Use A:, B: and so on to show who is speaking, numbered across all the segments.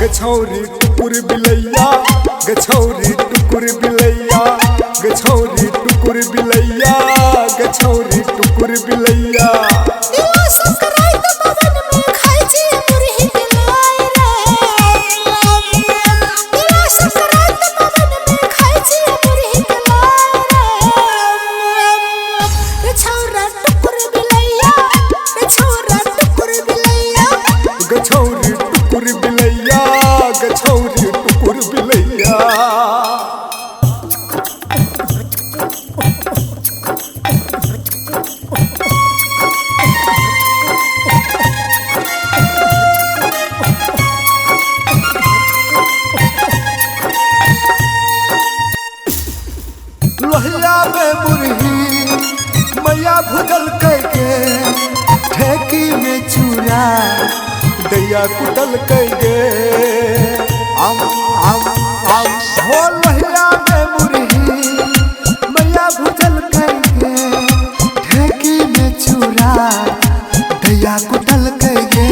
A: गछौरी टुकुर बिलैया गछौरी टुकुर बिलैया गछौरी टुकुर बिलैया गछौरी टुकुर बिलैया गछौरी टुकुर बिलैया गछौरी टुकुर बिलैया लोहिया में मुरही मैया भुजल करके ठेकी में चूड़ा दैया कुटल कइगे आम आम आम हो लोहिया में मुरही मैया भुजल कइगे ठेकी में चूड़ा दैया कुटल कइगे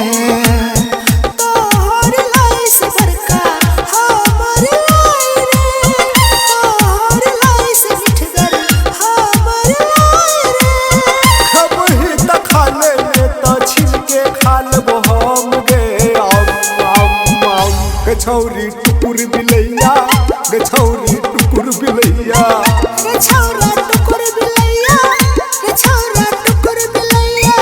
A: गछौरी टुकुर बिलैया गछौरी टुकुर बिलैया
B: गछौरा टुकुर बिलैया गछौरा टुकुर बिलैया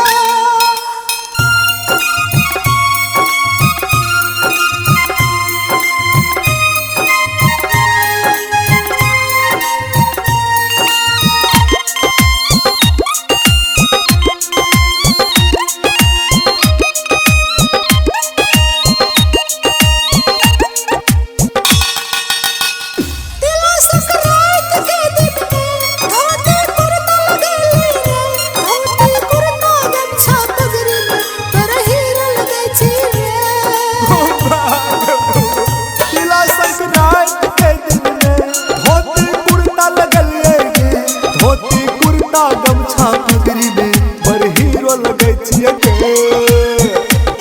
A: गमछा पगड़ी में बड़ हीरो लगे छिए के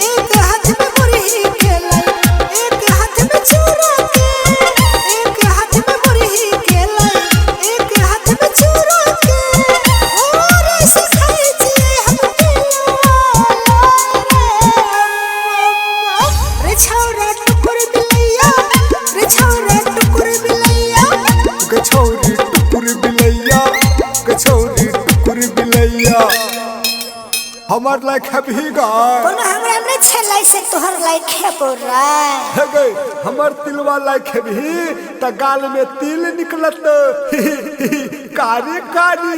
B: एक हाथ में मुरही के लाई एक हाथ में चूड़ा के एक हाथ में मुरही के लाई एक हाथ में चूड़ा के और सिखाई छिए हम रे छौरा टुकुर बिलैया रे छौरा टुकुर बिलैया
A: गछौरी टुकुर बिलैया गछौरी टुकुर बिलैया हमार लायक है भी गाय
B: कोनो हमरा ने छलाई से तोहर लायक है बोरा
A: है गई हमार तिलवा लायक है भी त गाल में तिल निकलत कारी कारी